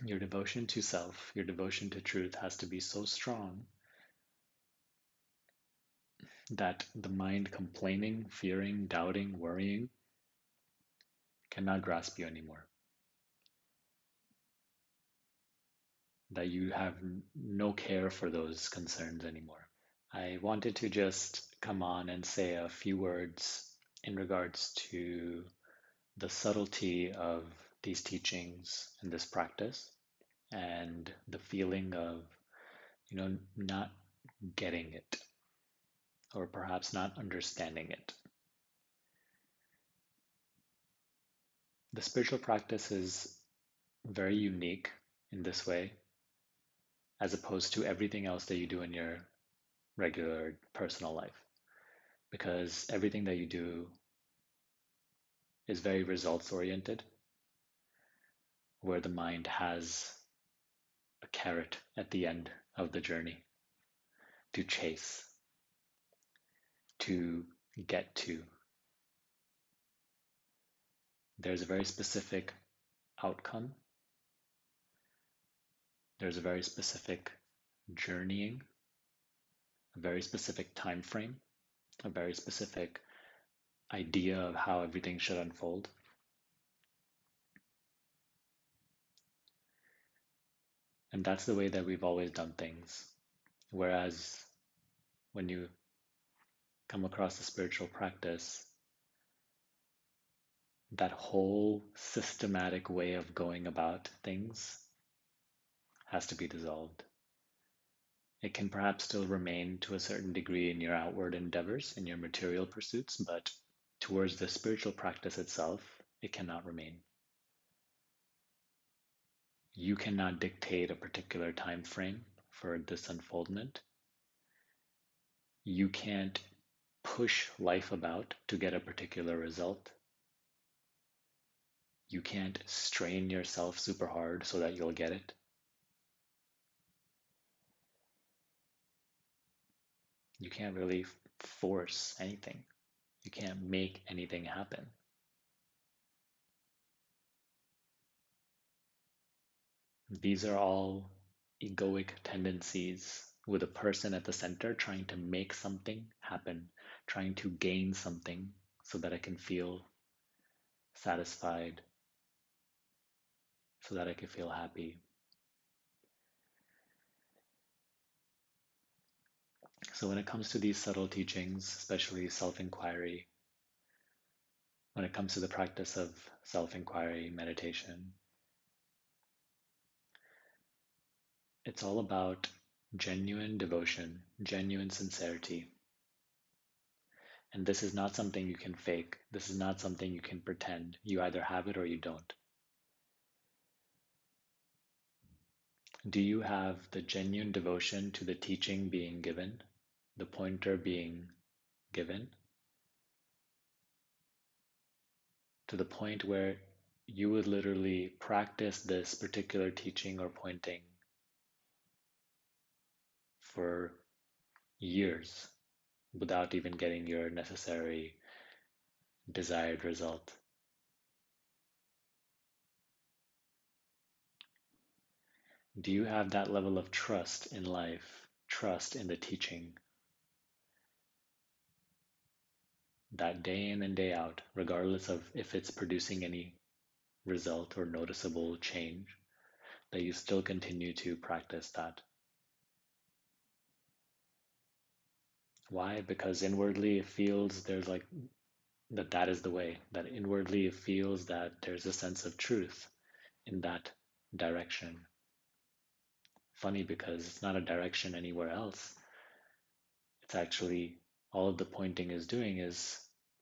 Your devotion to self, your devotion to truth has to be so strong that the mind complaining, fearing, doubting, worrying cannot grasp you anymore. That you have no care for those concerns anymore. I wanted to just come on and say a few words in regards to the subtlety of these teachings and this practice and the feeling of, not getting it or perhaps not understanding it. The spiritual practice is very unique in this way, as opposed to everything else that you do in your regular personal life, because everything that you do is very results oriented, where the mind has a carrot at the end of the journey to chase, to get to. There's a very specific outcome, there's a very specific journeying, a very specific time frame, a very specific idea of how everything should unfold. And that's the way that we've always done things. Whereas when you come across a spiritual practice, that whole systematic way of going about things has to be dissolved. It can perhaps still remain to a certain degree in your outward endeavors, in your material pursuits, but towards the spiritual practice itself, it cannot remain. You cannot dictate a particular time frame for this unfoldment. You can't push life about to get a particular result. You can't strain yourself super hard so that you'll get it. You can't really force anything. You can't make anything happen. These are all egoic tendencies with a person at the center trying to make something happen, trying to gain something so that I can feel satisfied, so that I can feel happy. So when it comes to these subtle teachings, especially self-inquiry, when it comes to the practice of self-inquiry, meditation, it's all about genuine devotion, genuine sincerity. And this is not something you can fake. This is not something you can pretend. You either have it or you don't. Do you have the genuine devotion to the teaching being given, the pointer being given, to the point where you would literally practice this particular teaching or pointing for years without even getting your necessary desired result? Do you have that level of trust in life, trust in the teaching, that day in and day out, regardless of if it's producing any result or noticeable change, that you still continue to practice that? Why? Because inwardly it feels there's like that is the way, that inwardly it feels that there's a sense of truth in that direction. Funny because it's not a direction anywhere else. It's actually all of the pointing is doing is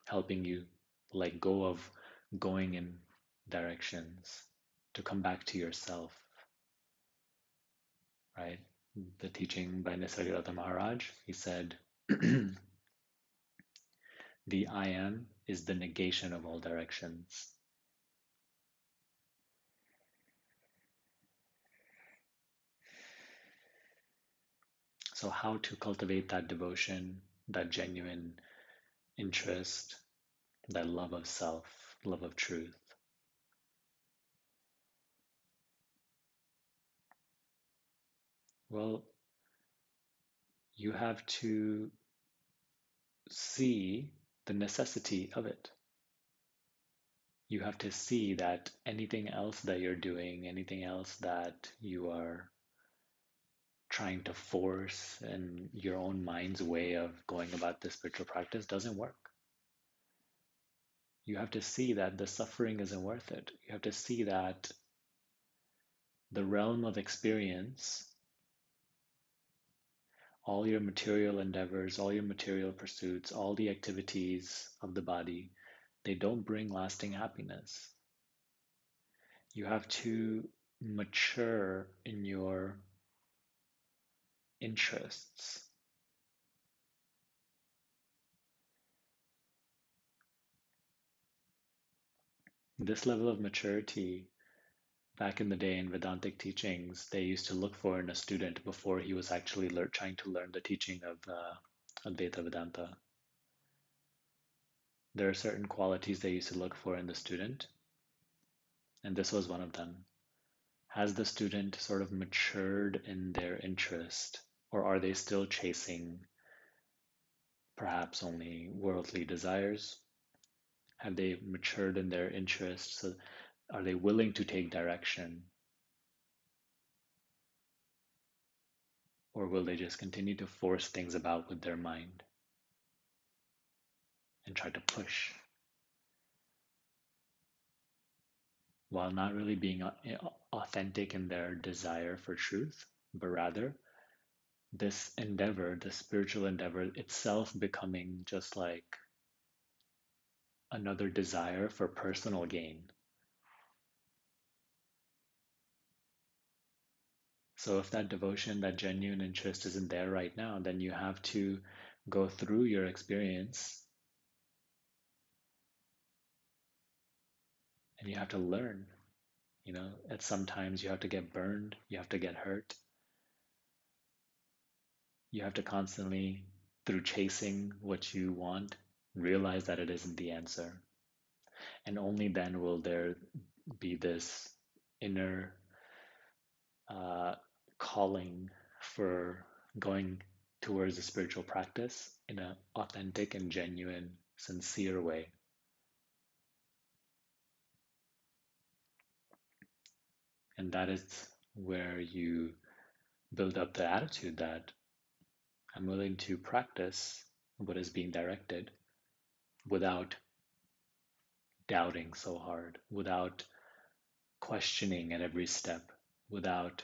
helping you let go of going in directions to come back to yourself, right? The teaching by Nisargadatta Maharaj, he said, the I am is the negation of all directions. So, how to cultivate that devotion, that genuine interest, that love of self, love of truth? Well, you have to see the necessity of it. You have to see that anything else that you're doing, anything else that you are trying to force in your own mind's way of going about this spiritual practice doesn't work. You have to see that the suffering isn't worth it. You have to see that the realm of experience, all your material endeavors, all your material pursuits, all the activities of the body, they don't bring lasting happiness. You have to mature in your interests. This level of maturity, back in the day in Vedantic teachings, they used to look for in a student before he was actually trying to learn the teaching of Advaita Vedanta. There are certain qualities they used to look for in the student, and this was one of them. Has the student sort of matured in their interest, or are they still chasing perhaps only worldly desires? Have they matured in their interest? So are they willing to take direction? Or will they just continue to force things about with their mind and try to push while not really being authentic in their desire for truth, but rather this endeavor, the spiritual endeavor itself becoming just like another desire for personal gain. So if that devotion, that genuine interest isn't there right now, then you have to go through your experience and you have to learn. At sometimes you have to get burned, you have to get hurt, you have to constantly, through chasing what you want, realize that it isn't the answer. And only then will there be this inner uh, calling for going towards a spiritual practice in an authentic and genuine, sincere way. And that is where you build up the attitude that I'm willing to practice what is being directed without doubting so hard, without questioning at every step, without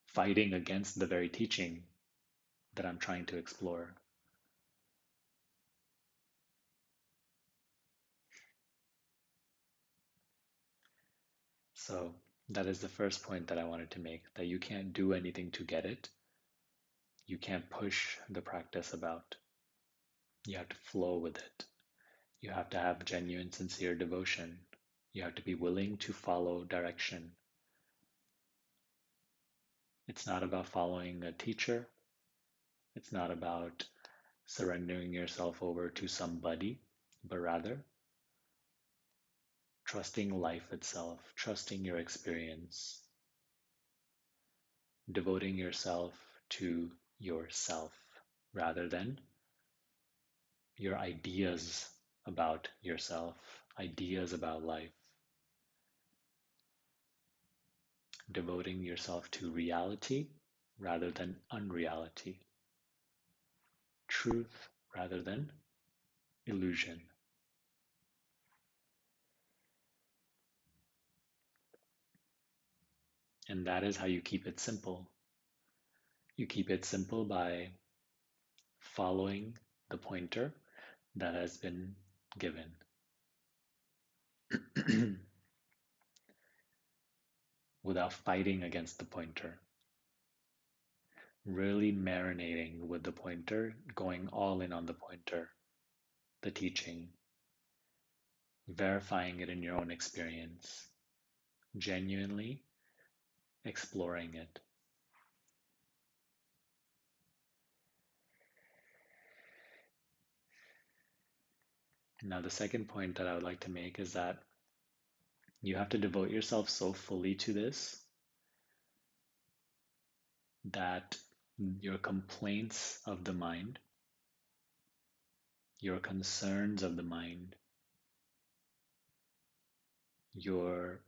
fighting against the very teaching that I'm trying to explore. So, that is the first point that I wanted to make, that you can't do anything to get it. You can't push the practice about. You have to flow with it. You have to have genuine, sincere devotion. You have to be willing to follow direction. It's not about following a teacher. It's not about surrendering yourself over to somebody, but rather trusting life itself, trusting your experience, devoting yourself to yourself rather than your ideas about yourself, ideas about life, devoting yourself to reality rather than unreality, truth rather than illusion. And that is how you keep it simple. You keep it simple by following the pointer that has been given. Without fighting against the pointer, really marinating with the pointer, going all in on the pointer, the teaching, verifying it in your own experience, genuinely exploring it. Now, the second point that I would like to make is that you have to devote yourself so fully to this that your complaints of the mind, your concerns of the mind, your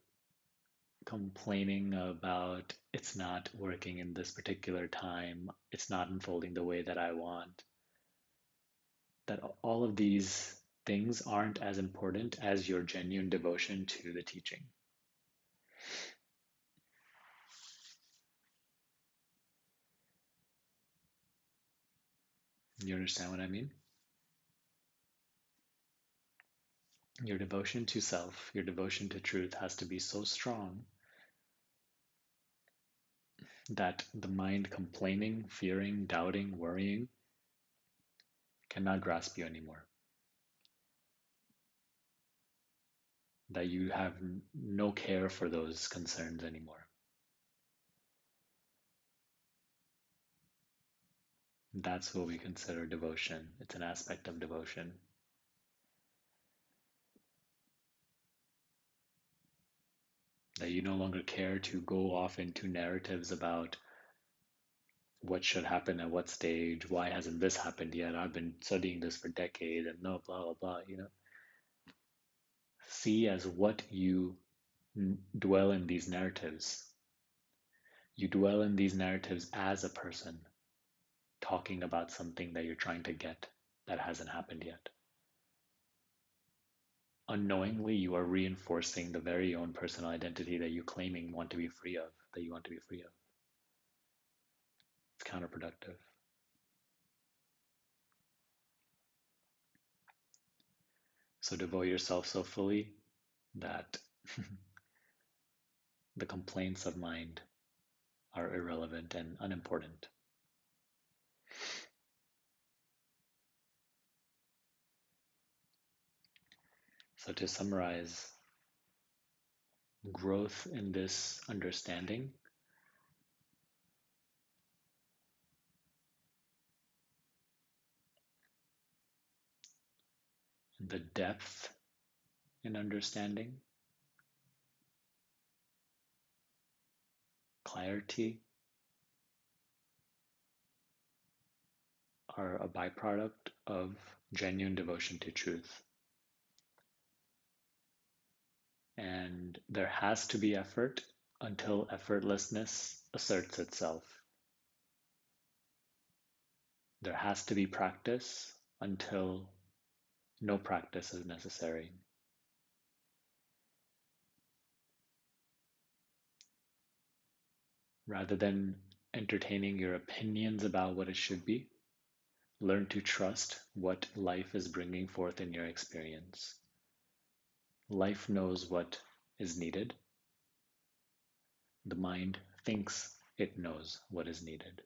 complaining about it's not working in this particular time, it's not unfolding the way that I want, that all of these things aren't as important as your genuine devotion to the teaching. You understand what I mean? Your devotion to self, your devotion to truth has to be so strong that the mind complaining, fearing, doubting, worrying cannot grasp you anymore. That you have no care for those concerns anymore. That's what we consider devotion. It's an aspect of devotion. That you no longer care to go off into narratives about what should happen at what stage, why hasn't this happened yet? I've been studying this for decades and no, blah, blah, blah, See as what you dwell in these narratives. You dwell in these narratives as a person talking about something that you're trying to get that hasn't happened yet. Unknowingly, you are reinforcing the very own personal identity that you claiming want to be free of, that you want to be free of. It's counterproductive. So devote yourself so fully that the complaints of mind are irrelevant and unimportant. So to summarize, growth in this understanding, the depth in understanding, clarity are a byproduct of genuine devotion to truth. And there has to be effort until effortlessness asserts itself. There has to be practice until no practice is necessary. Rather than entertaining your opinions about what it should be, learn to trust what life is bringing forth in your experience. Life knows what is needed. The mind thinks it knows what is needed.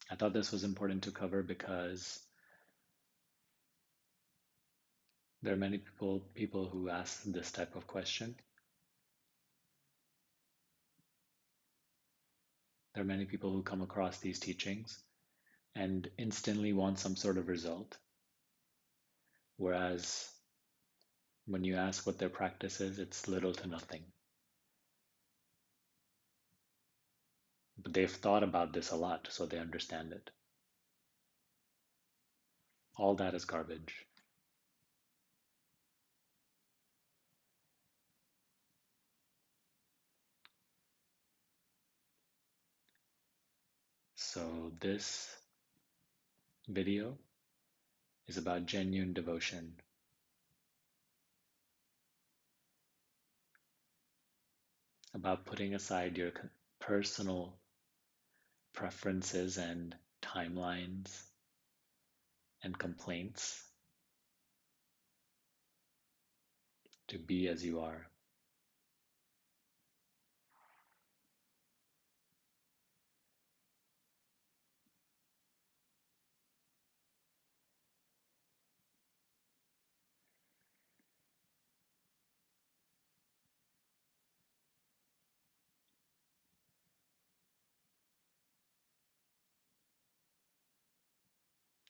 I thought this was important to cover because there are many people who ask this type of question. There are many people who come across these teachings and instantly want some sort of result. Whereas when you ask what their practice is, it's little to nothing. But they've thought about this a lot, so they understand it. All that is garbage. So this video is about genuine devotion, about putting aside your personal preferences and timelines and complaints to be as you are.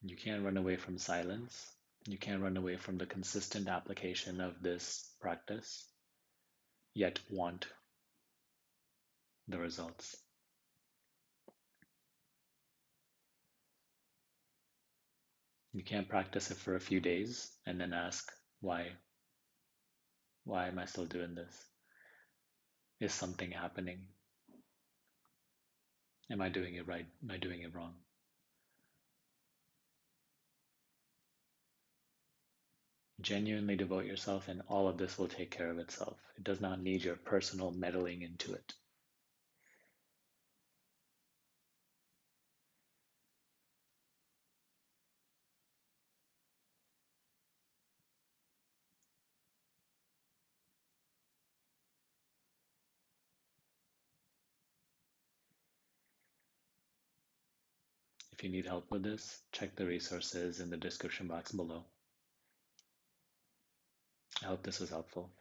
You can't run away from silence. You can't run away from the consistent application of this practice, yet want the results. You can't practice it for a few days and then ask, why am I still doing this? Is something happening? Am I doing it right? Am I doing it wrong? Genuinely devote yourself, and all of this will take care of itself. It does not need your personal meddling into it. If you need help with this, check the resources in the description box below. I hope this was helpful.